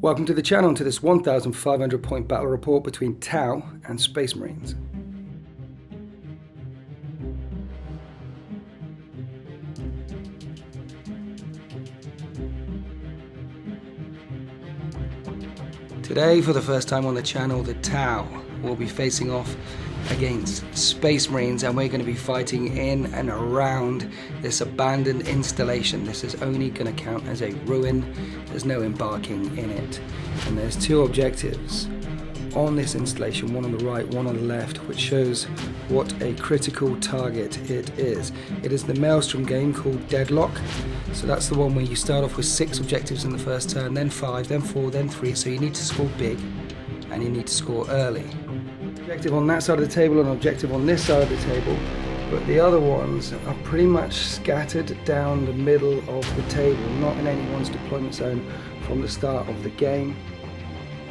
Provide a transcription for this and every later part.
Welcome to the channel and to this 1,500 point battle report between Tau and Space Marines. Today, for the first time on the channel, the Tau will be facing off against Space Marines, and we're going to be fighting in and around this abandoned installation. This is only going to count as a ruin. There's no embarking in it, and there's two objectives on this installation, one on the right, one on the left, which shows what a critical target it is. It is the Maelstrom game called Deadlock. So that's the one where you start off with 6 objectives in the first turn, then 5, then 4, then 3. So you need to score big and you need to score early. Objective on that side of the table and objective on this side of the table, but the other ones are pretty much scattered down the middle of the table, not in anyone's deployment zone from the start of the game.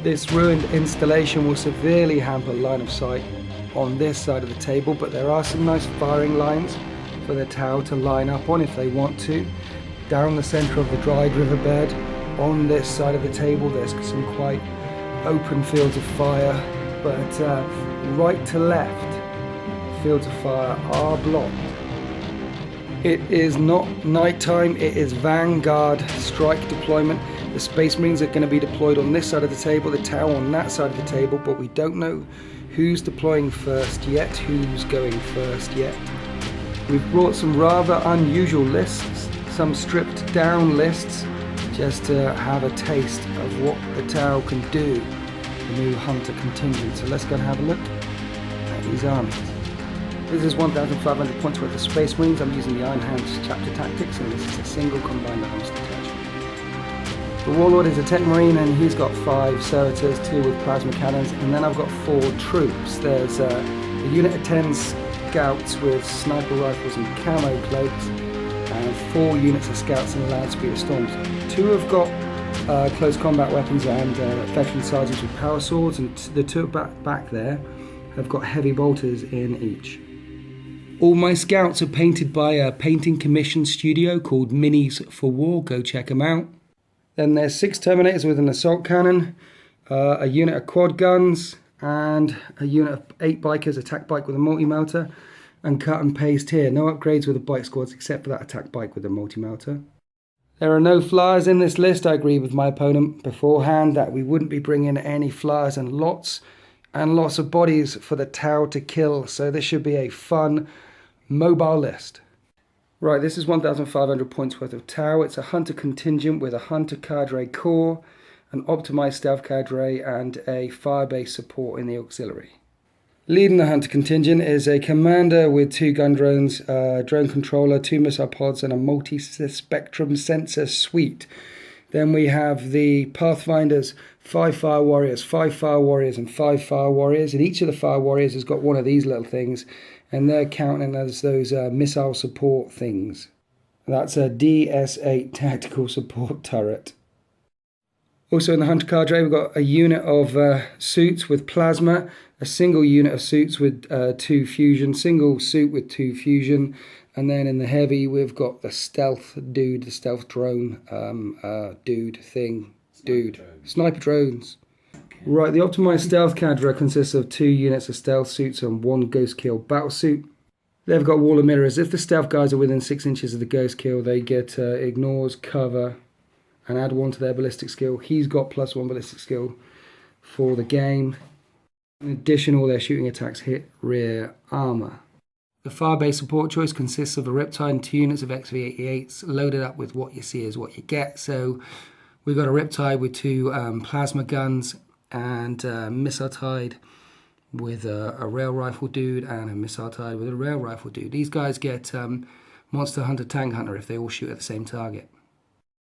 This ruined installation will severely hamper line of sight on this side of the table, but there are some nice firing lines for the Tau to line up on if they want to. Down the centre of the dried riverbed on this side of the table there's some quite open fields of fire, but right to left fields of fire are blocked. It is not nighttime, it is vanguard strike deployment. The Space Marines are going to be deployed on this side of the table, the Tau on that side of the table, but we don't know who's deploying first yet, who's going first yet. We've brought some rather unusual lists, some stripped down lists, just to have a taste of what the Tau can do, the new Hunter contingent. So let's go and have a look at these armies. This is 1,500 points worth of Space Marines. I'm using the Iron Hands chapter tactics, and this is a single combined arms detachment. The Warlord is a Tech Marine, and he's got 5 servitors, 2 with plasma cannons, and then I've got 4 troops. There's a unit of 10 scouts with sniper rifles and camo cloaks, and 4 units of scouts and land speeder storms. 2 have got close combat weapons and veteran sergeants with power swords, and the 2 back there have got heavy bolters in each. All my scouts are painted by a painting commission studio called Minis for War. Go check them out. Then there's 6 Terminators with an assault cannon, a unit of quad guns, and a unit of 8 bikers, attack bike with a multi-melter, and cut and paste here. No upgrades with the bike squads except for that attack bike with the multi-melter. There are no flyers in this list. I agreed with my opponent beforehand that we wouldn't be bringing any flyers, and lots of bodies for the Tau to kill, so this should be a fun, mobile list. Right, this is 1,500 points worth of Tau. It's a Hunter contingent with a Hunter cadre core, an optimized stealth cadre, and a fire-based support in the auxiliary. Leading the Hunter contingent is a commander with 2 gun drones, drone controller, 2 missile pods, and a multi-spectrum sensor suite. Then we have the Pathfinders, 5 Fire Warriors, 5 Fire Warriors, and 5 Fire Warriors. And each of the Fire Warriors has got one of these little things, and they're counting as those missile support things. That's a DS-8 tactical support turret. Also in the Hunter cadre, we've got a unit of suits with plasma, a single unit of suits with 2 fusion, single suit with 2 fusion, and then in the heavy, we've got the stealth dude, the stealth drone sniper drones. Right, the optimized stealth cadre consists of 2 units of stealth suits and 1 ghost kill battle suit. They've got wall of mirrors. If the stealth guys are within 6 inches of the ghost kill, they get ignores, cover, and add 1 to their ballistic skill. He's got +1 ballistic skill for the game. In addition, all their shooting attacks hit rear armor. The fire-based support choice consists of a Riptide and 2 units of XV-88s loaded up with what you see is what you get. So we've got a Riptide with 2 plasma guns, and missile tide with a rail rifle dude, and a missile tide with a rail rifle dude. These guys get Monster Hunter, Tank Hunter if they all shoot at the same target.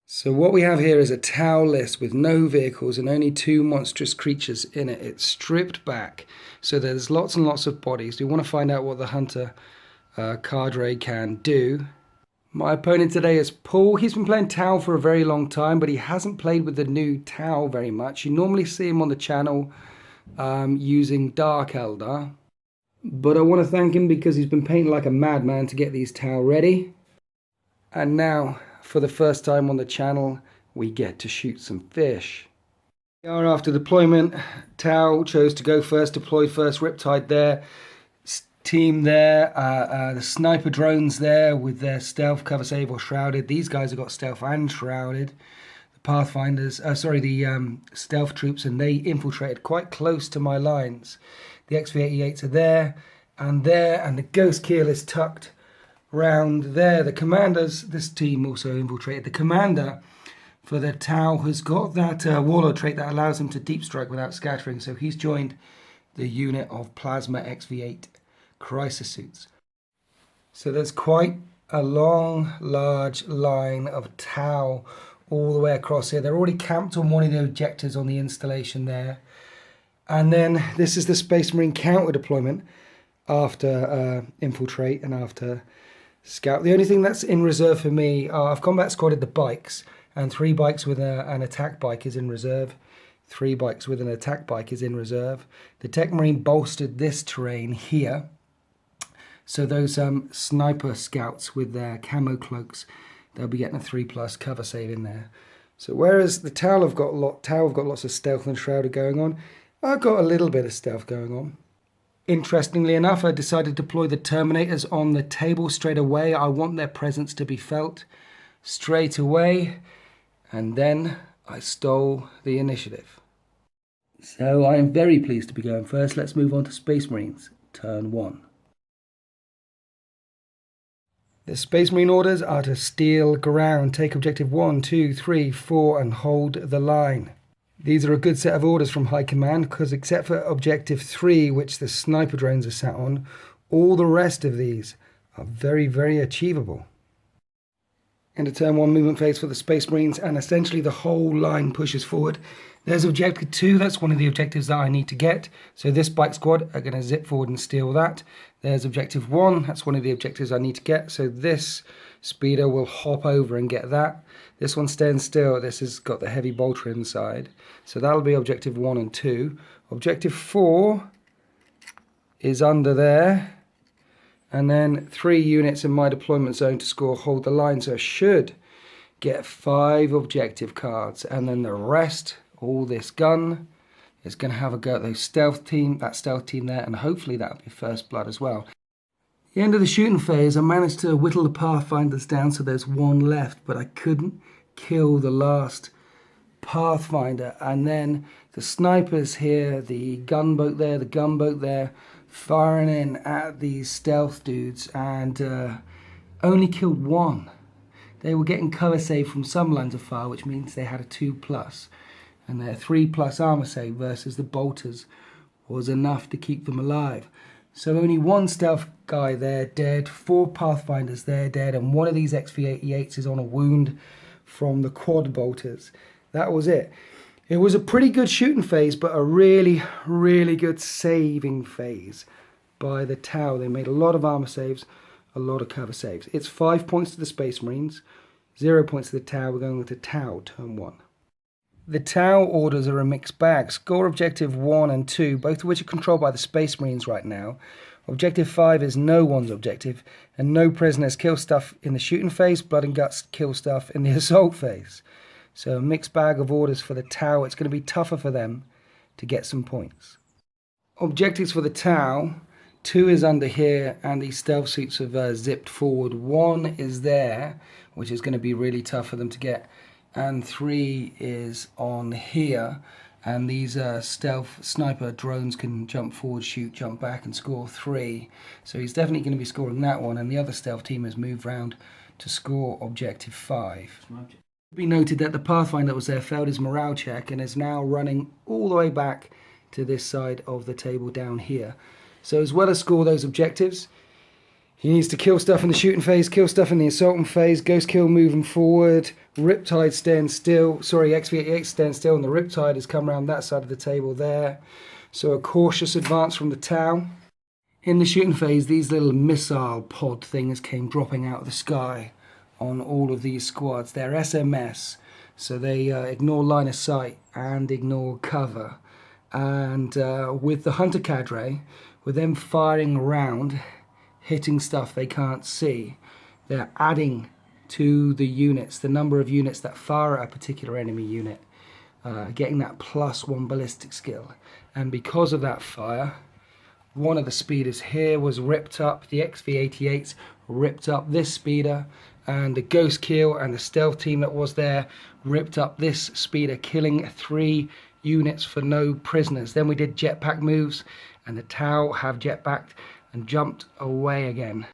So what we have here is a Tau list with no vehicles and only 2 monstrous creatures in it. It's stripped back, so there's lots and lots of bodies. We want to find out what the Hunter cadre can do. My opponent today is Paul. He's been playing Tau for a very long time, but he hasn't played with the new Tau very much. You normally see him on the channel using Dark Eldar, but I want to thank him because he's been painting like a madman to get these Tau ready. And now, for the first time on the channel, we get to shoot some fish. After deployment, Tau chose to go first, deployed first, Riptide there, team there, the sniper drones there with their stealth, cover save or shrouded. These guys have got stealth and shrouded. The Pathfinders, the stealth troops, and they infiltrated quite close to my lines. The XV-88s are there, and the Ghost Keel is tucked round there. The commanders, this team also infiltrated. The commander for the Tau has got that warlord trait that allows him to deep strike without scattering, so he's joined the unit of Plasma XV-8 crisis suits. So there's quite a long, large line of Tau all the way across here. They're already camped on one of the objectives on the installation there. And then this is the Space Marine counter deployment after infiltrate and after scout. The only thing that's in reserve for me, I've combat squadded the bikes, and 3 bikes with an attack bike is in reserve. 3 bikes with an attack bike is in reserve. The Tech Marine bolstered this terrain here. So those sniper scouts with their camo cloaks, they'll be getting a 3+ cover save in there. So whereas the Tau have got lots of stealth and shrouded going on, I've got a little bit of stealth going on. Interestingly enough, I decided to deploy the Terminators on the table straight away. I want their presence to be felt straight away. And then I stole the initiative. So I am very pleased to be going first. Let's move on to Space Marines, turn 1. The Space Marine orders are to steal ground, take objective 1, 2, 3, 4 and hold the line. These are a good set of orders from High Command because except for objective 3, which the sniper drones are sat on, all the rest of these are very, very achievable. Into turn 1 movement phase for the Space Marines, and essentially the whole line pushes forward. There's objective 2, that's one of the objectives that I need to get. So this bike squad are going to zip forward and steal that. There's objective 1, that's one of the objectives I need to get. So this speeder will hop over and get that. This one stands still, this has got the heavy bolter inside. So that'll be objective 1 and 2. Objective 4 is under there. And then 3 units in my deployment zone to score hold the line. So I should get 5 objective cards. And then the rest, all this gun, is going to have a go at that stealth team there. And hopefully that'll be first blood as well. At the end of the shooting phase, I managed to whittle the Pathfinders down so there's 1 left. But I couldn't kill the last Pathfinder. And then the snipers here, the gunboat there, firing in at these stealth dudes, and only killed 1. They were getting cover save from some lines of fire, which means they had a 2+, and their 3+ armor save versus the bolters was enough to keep them alive. So only 1 stealth guy there dead, 4 Pathfinders there dead, and 1 of these XV-88s is on a wound from the quad bolters. That was it. It was a pretty good shooting phase, but a really, really good saving phase by the Tau. They made a lot of armor saves, a lot of cover saves. It's 5 points to the Space Marines, 0 points to the Tau. We're going with the Tau, turn 1. The Tau orders are a mixed bag. Score objective 1 and 2, both of which are controlled by the Space Marines right now. Objective 5 is no one's objective, and no prisoners kill stuff in the shooting phase, blood and guts kill stuff in the assault phase. So a mixed bag of orders for the Tau. It's going to be tougher for them to get some points. Objectives for the Tau, 2 is under here, and these stealth suits have zipped forward. 1 is there, which is going to be really tough for them to get, and 3 is on here. And these stealth sniper drones can jump forward, shoot, jump back, and score 3. So he's definitely going to be scoring that one, and the other stealth team has moved round to score objective 5. Be noted that the Pathfinder that was there failed his morale check and is now running all the way back to this side of the table down here. So as well as score those objectives, he needs to kill stuff in the shooting phase, kill stuff in the assaulting phase, Ghost Kill moving forward, Riptide stand still, XV-88 stand still, and the Riptide has come around that side of the table there. So a cautious advance from the Tau. In the shooting phase, these little missile pod things came dropping out of the sky on all of these squads. They're SMS, so they ignore line of sight and ignore cover. And with the Hunter Cadre, with them firing around, hitting stuff they can't see, they're adding to the units, the number of units that fire at a particular enemy unit. getting that +1 ballistic skill. And because of that fire, one of the speeders here was ripped up. The XV-88s ripped up this speeder, and the Ghost Kill and the stealth team that was there ripped up this speeder, killing 3 units for no prisoners. Then we did jetpack moves, and the Tau have jetpacked and jumped away again.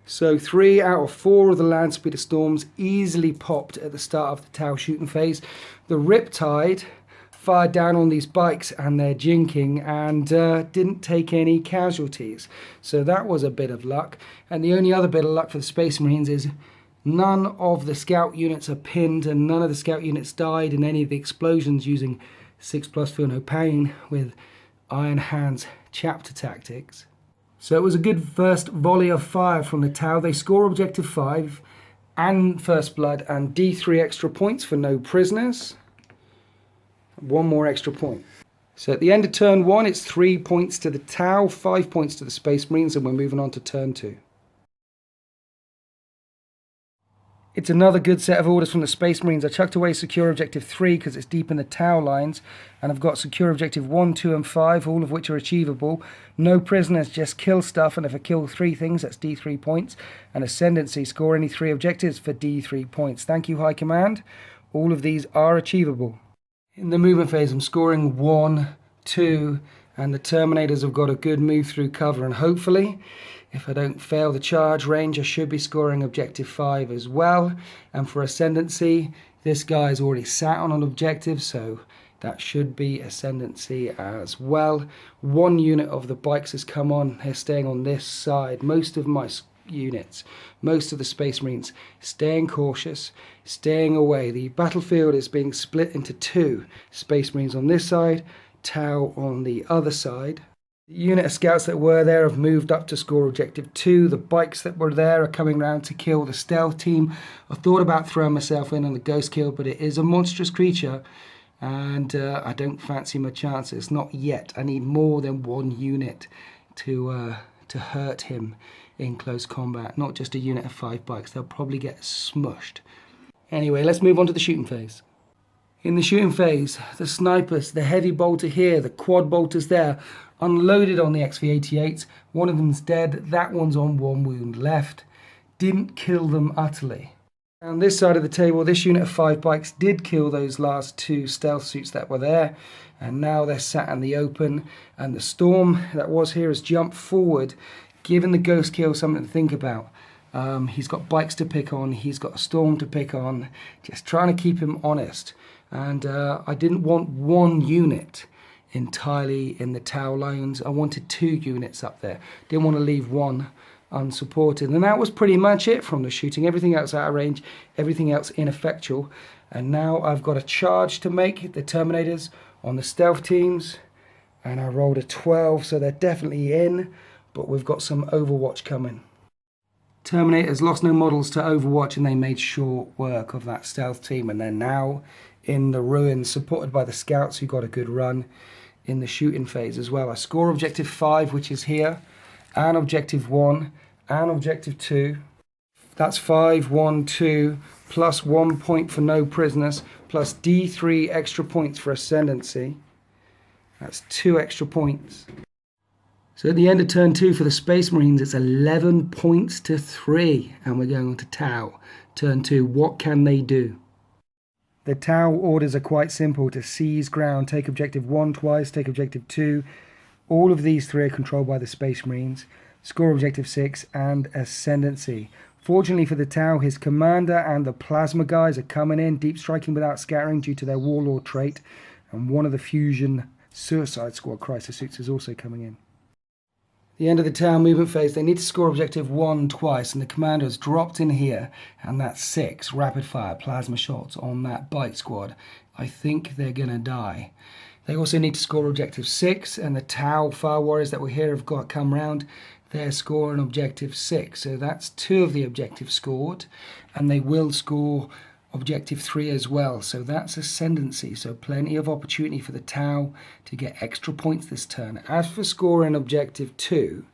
So 3 out of 4 of the land speeder storms easily popped at the start of the Tau shooting phase. The Riptide fired down on these bikes and their jinking and didn't take any casualties. So that was a bit of luck. And the only other bit of luck for the Space Marines is none of the scout units are pinned and none of the scout units died in any of the explosions using 6+ Feel No Pain with Iron Hands chapter tactics. So it was a good first volley of fire from the Tau. They score objective 5 and First Blood and D3 extra points for no prisoners. 1 more extra point. So at the end of turn 1, it's 3 points to the Tau, 5 points to the Space Marines, and we're moving on to turn 2. It's another good set of orders from the Space Marines. I chucked away secure objective 3 because it's deep in the Tau lines, and I've got secure objective 1, 2 and 5, all of which are achievable. No prisoners, just kill stuff, and if I kill 3 things, that's D3 points. And Ascendancy, score any 3 objectives for D3 points. Thank you, High Command. All of these are achievable. In the movement phase, I'm scoring 1, 2, and the Terminators have got a good move through cover, and hopefully, if I don't fail the charge range, I should be scoring objective 5 as well. And for Ascendancy, this guy's already sat on an objective, so that should be Ascendancy as well. 1 unit of the bikes has come on. They're staying on this side. Most of my units, most of the Space Marines, staying cautious, staying away. The battlefield is being split into 2. Space Marines on this side, Tau on the other side. The unit of scouts that were there have moved up to score objective 2. The bikes that were there are coming round to kill the stealth team. I thought about throwing myself in on the Ghost Kill, but it is a monstrous creature, and I don't fancy my chances. Not yet. I need more than 1 unit to hurt him in close combat, not just a unit of 5 bikes. They'll probably get smushed. Anyway, let's move on to the shooting phase. In the shooting phase, the snipers, the heavy bolter here, the quad bolters there, unloaded on the XV-88s. One of them's dead, that one's on 1 wound left. Didn't kill them utterly. On this side of the table, this unit of 5 bikes did kill those last 2 stealth suits that were there, and now they're sat in the open, and the storm that was here has jumped forward, giving the Ghost Kill something to think about. He's got bikes to pick on, he's got a storm to pick on, just trying to keep him honest. And I didn't want 1 unit entirely in the Tau lines. I wanted 2 units up there. Didn't want to leave 1 unsupported. And that was pretty much it from the shooting. Everything else out of range, everything else ineffectual. And now I've got a charge to make, the Terminators on the stealth teams. And I rolled a 12, so they're definitely in. But we've got some Overwatch coming. Terminators lost no models to Overwatch, and they made short work of that stealth team. And they're now in the ruins, supported by the scouts who got a good run in the shooting phase as well. I score objective 5, which is here, and objective 1, and objective 2. That's 5, 1, 2, plus 1 point for no prisoners, plus D3 extra points for Ascendancy. That's 2 extra points. So at the end of turn 2 for the Space Marines, it's 11 points to 3, and we're going on to Tau. Turn 2, what can they do? The Tau orders are quite simple: to seize ground, take objective 1 twice, take objective 2. All of these 3 are controlled by the Space Marines. Score objective 6 and Ascendancy. Fortunately for the Tau, his commander and the plasma guys are coming in, deep striking without scattering due to their warlord trait. And one of the fusion suicide squad crisis suits is also coming in. The end of the Tau movement phase, they need to score objective 1 twice, and the commander has dropped in here, and that's 6 rapid fire plasma shots on that bike squad. I think they're gonna die. They also need to score objective 6, and the Tau fire warriors that were here have got to come round. They're scoring objective 6, so that's 2 of the objectives scored, and they will score objective 3 as well, so that's Ascendancy, so plenty of opportunity for the Tau to get extra points this turn. As for scoring objective 2,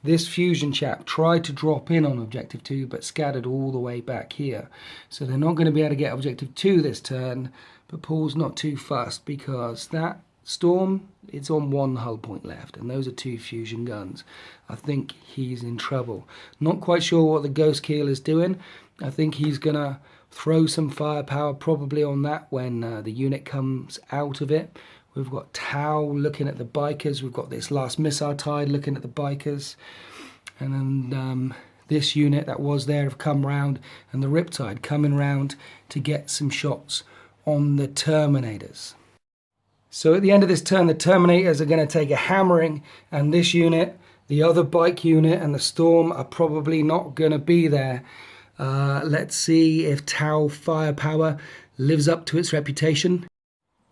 this fusion chap tried to drop in on objective 2 but scattered all the way back here, so they're not going to be able to get objective 2 this turn, But Paul's not too fussed because that Storm, it's on one hull point left, and those are 2 fusion guns. I think he's in trouble. Not quite sure what the Ghost Keel is doing. I think he's going to throw some firepower probably on that when the unit comes out of it. We've got Tau looking at the bikers. We've got this last missile tide looking at the bikers. And then this unit that was there have come round, and the Riptide coming round to get some shots on the Terminators. So at the end of this turn, the Terminators are going to take a hammering, and this unit, the other bike unit, and the Storm are probably not going to be there. Let's see if Tau firepower lives up to its reputation.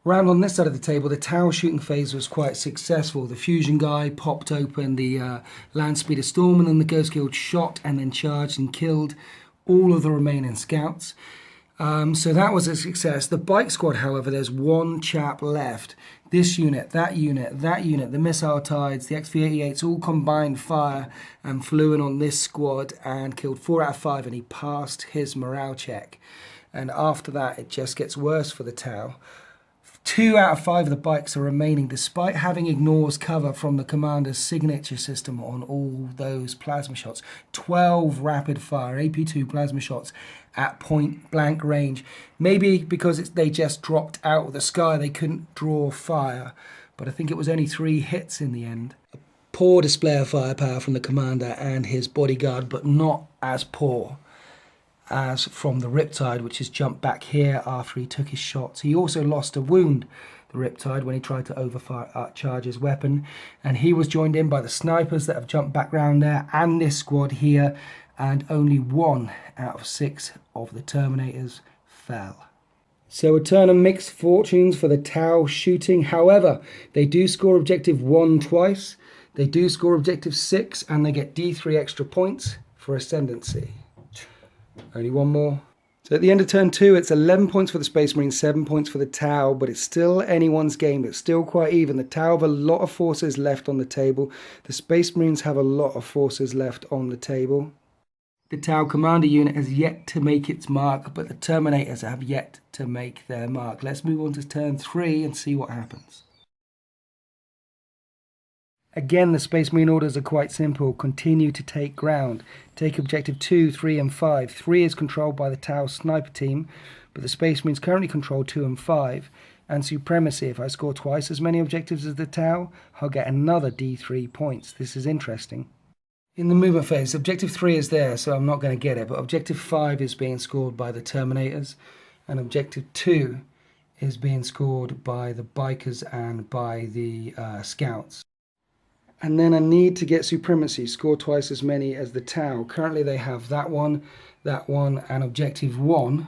Round on this side of the table, the Tau shooting phase was quite successful. The fusion guy popped open the land speeder Storm, and then the Ghost Keel shot and then charged and killed all of the remaining scouts. So that was a success. The bike squad, however, there's one chap left. This unit, that unit, that unit, the missile tides, the XV-88s all combined fire and flew in on this squad and killed 4 out of 5, and he passed his morale check. And after that, it just gets worse for the Tau. 2 out of 5 of the bikes are remaining, despite having ignores cover from the commander's signature system on all those plasma shots. 12 rapid fire AP2 plasma shots at point blank range. Maybe because they just dropped out of the sky, they couldn't draw fire, but I think it was only 3 hits in the end. A poor display of firepower from the commander and his bodyguard, but not as poor as from the Riptide, which has jumped back here after he took his shots. He also lost a wound, the Riptide, when he tried to overcharge his weapon, and he was joined in by the snipers that have jumped back round there and this squad here, and only 1 out of 6 of the Terminators fell. So a turn of mixed fortunes for the Tau shooting. However, they do score objective 1 twice, they do score objective 6, and they get D3 extra points for ascendancy. Only 1 more. So at the end of turn 2, it's 11 points for the Space Marines, 7 points for the Tau, but it's still anyone's game. It's still quite even. The Tau have a lot of forces left on the table. The Space Marines have a lot of forces left on the table. The Tau commander unit has yet to make its mark, but the Terminators have yet to make their mark. Let's move on to turn 3 and see what happens. Again, the Space Marine orders are quite simple. Continue to take ground. Take objective 2, 3 and 5. 3 is controlled by the Tau sniper team, but the Space Marines currently control 2 and 5. And supremacy, if I score twice as many objectives as the Tau, I'll get another D3 points. This is interesting. In the movement phase, objective 3 is there, so I'm not going to get it, but objective 5 is being scored by the Terminators, and objective 2 is being scored by the bikers and by the scouts. And then I need to get supremacy, score twice as many as the Tau. Currently they have that one, and objective 1.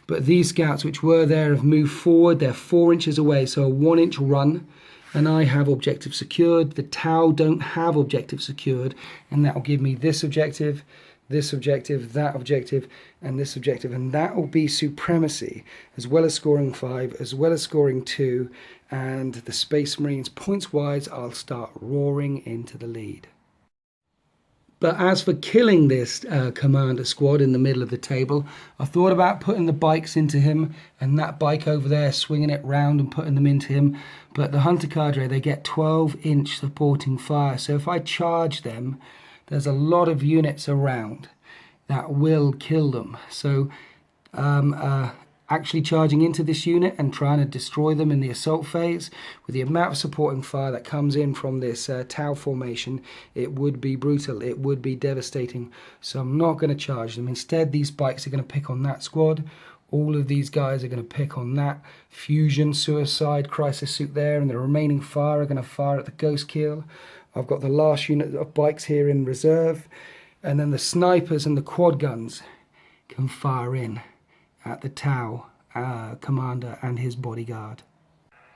But these scouts which were there have moved forward. They're 4 inches away, so a 1 inch run. And I have objective secured. The Tau don't have objective secured. And that will give me this objective, that objective, and this objective. And that will be supremacy, as well as scoring 5, as well as scoring 2. And the Space Marines, points-wise, I'll start roaring into the lead. But as for killing this commander squad in the middle of the table, I thought about putting the bikes into him, and that bike over there, swinging it round and putting them into him. But the Hunter Cadre, they get 12-inch supporting fire. So if I charge them, there's a lot of units around that will kill them. So actually charging into this unit and trying to destroy them in the assault phase, with the amount of supporting fire that comes in from this Tau formation, it would be brutal, it would be devastating. So I'm not going to charge them. Instead, these bikes are going to pick on that squad. All of these guys are going to pick on that fusion, suicide, crisis suit there, and the remaining fire are going to fire at the Ghost Keel. I've got the last unit of bikes here in reserve, and then the snipers and the quad guns can fire in at the Tau commander and his bodyguard.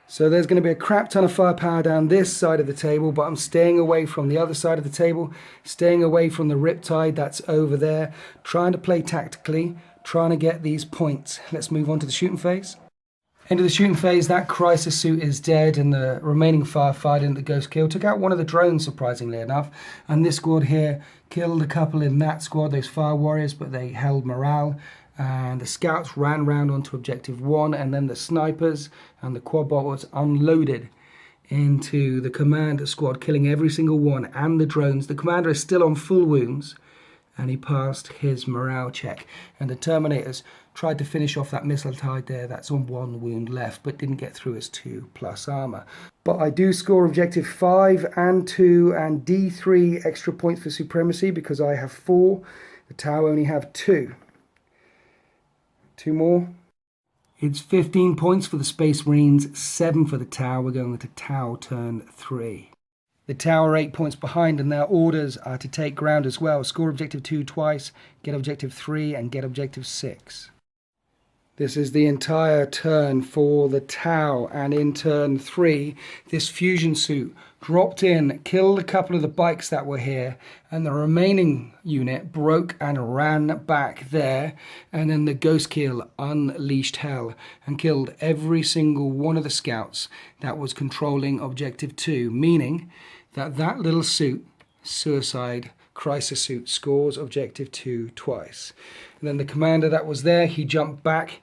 So there's going to be a crap ton of firepower down this side of the table, but I'm staying away from the other side of the table, staying away from the Riptide that's over there, trying to play tactically, trying to get these points. Let's move on to the shooting phase. Into the shooting phase, that crisis suit is dead, and the remaining firefighter in the Ghost Keel took out one of the drones, surprisingly enough, and this squad here killed a couple in that squad, those fire warriors, but they held morale. and the scouts ran round onto objective 1, and then the snipers and the quad bottles unloaded into the commander squad, killing every single one, and the drones. The commander is still on full wounds, and he passed his morale check. And the Terminators tried to finish off that missile tide there, that's on 1 wound left, but didn't get through his 2+ armor. But I do score objective 5 and 2 and D3 extra points for supremacy because I have 4. The Tau only have 2. 2 more. It's 15 points for the Space Marines, 7 for the Tau. We're going to Tau turn 3. The Tau are 8 points behind, and their orders are to take ground as well. Score objective 2 twice, get objective 3, and get objective 6. This is the entire turn for the Tau, and in turn 3, this fusion suit dropped in, killed a couple of the bikes that were here, and the remaining unit broke and ran back there, and then the Ghost Kill unleashed hell and killed every single one of the scouts that was controlling objective 2, meaning that that little suit, suicide crisis suit, scores objective 2 twice. And then the commander that was there, he jumped back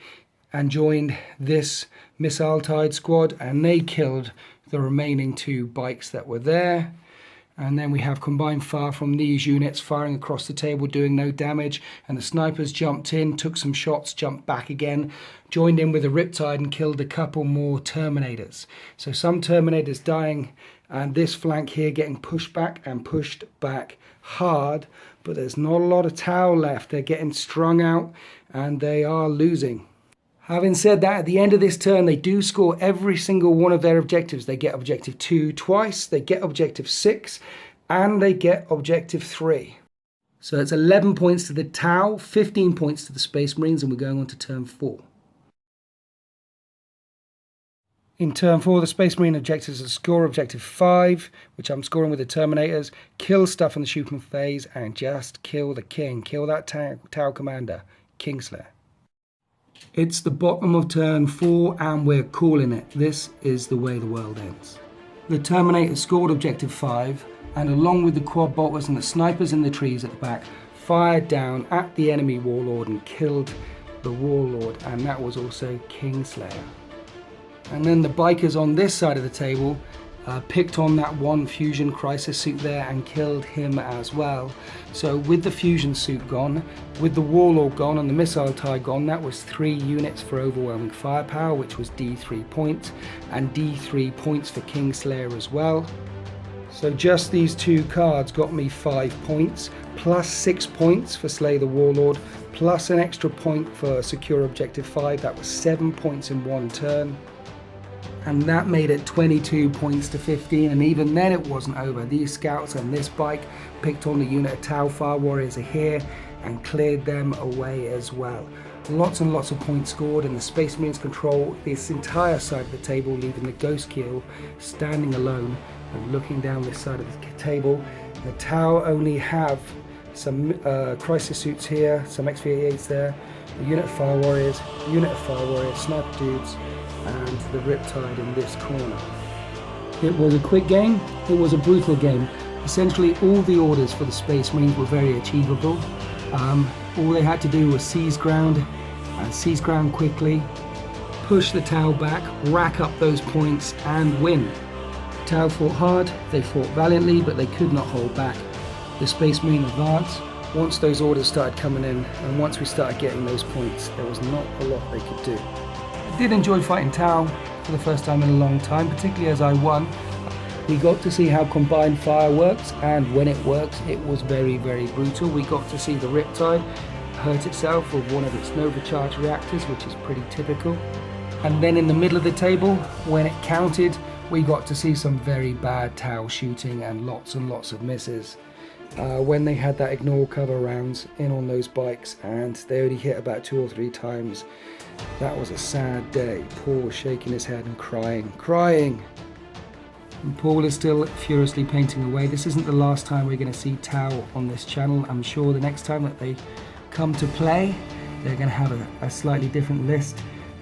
and joined this missile tide squad, and they killed the remaining 2 bikes that were there. And then we have combined fire from these units firing across the table, doing no damage, and the snipers jumped in, took some shots, jumped back again, joined in with the Riptide and killed a couple more Terminators. So some Terminators dying, and this flank here getting pushed back and pushed back hard, but there's not a lot of Tau left. They're getting strung out and they are losing. Having said that, at the end of this turn, they do score every single one of their objectives. They get objective 2 twice, they get objective 6, and they get objective 3. So it's 11 points to the Tau, 15 points to the Space Marines, and we're going on to turn 4. In turn 4, the Space Marine objectives are score objective 5, which I'm scoring with the Terminators, kill stuff in the shooting phase, and just kill the king. Kill that Tau commander, Kingslayer. It's the bottom of turn 4, and we're calling it. This is the way the world ends. The Terminators scored objective 5, and along with the quad bolters and the snipers in the trees at the back, fired down at the enemy warlord and killed the warlord, and that was also Kingslayer. And then the bikers on this side of the table picked on that one fusion crisis suit there and killed him as well. So with the fusion suit gone, with the warlord gone and the missile tie gone, that was 3 units for overwhelming firepower, which was D3 points, and D3 points for Kingslayer as well. So just these 2 cards got me 5 points, plus 6 points for Slay the Warlord, plus an extra point for Secure Objective 5. That was 7 points in one turn. And that made it 22 points to 15, and even then it wasn't over. These scouts and this bike picked on the unit of Tau Fire Warriors are here and cleared them away as well. Lots and lots of points scored, and the Space Marines control this entire side of the table, leaving the Ghost Kill standing alone and looking down this side of the table. The Tau only have some crisis suits here, some XV-88s there, a unit of Fire Warriors, Sniper Dudes, and the Riptide in this corner. It was a quick game, it was a brutal game. Essentially all the orders for the Space Marines were very achievable. All they had to do was seize ground quickly, push the Tau back, rack up those points and win. The Tau fought hard, they fought valiantly, but they could not hold back. The Space Marine advanced. Once those orders started coming in and once we started getting those points, there was not a lot they could do. I did enjoy fighting Tau for the first time in a long time, particularly as I won. We got to see how combined fire works, and when it works, it was very, very brutal. We got to see the Riptide hurt itself with one of its Nova Charge reactors, which is pretty typical. And then in the middle of the table, when it counted, we got to see some very bad Tau shooting and lots of misses. When they had that ignore cover rounds in on those bikes and they only hit about 2 or 3 times, that was a sad day. Paul was shaking his head and crying. And Paul is still furiously painting away. This isn't the last time we're going to see Tau on this channel. I'm sure the next time that they come to play, they're going to have a slightly different list,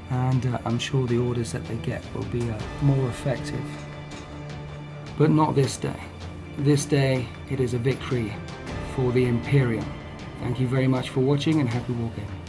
and I'm sure the orders that they get will be more effective. But not this day. This day, it is a victory for the Imperium. Thank you very much for watching, and happy wargaming.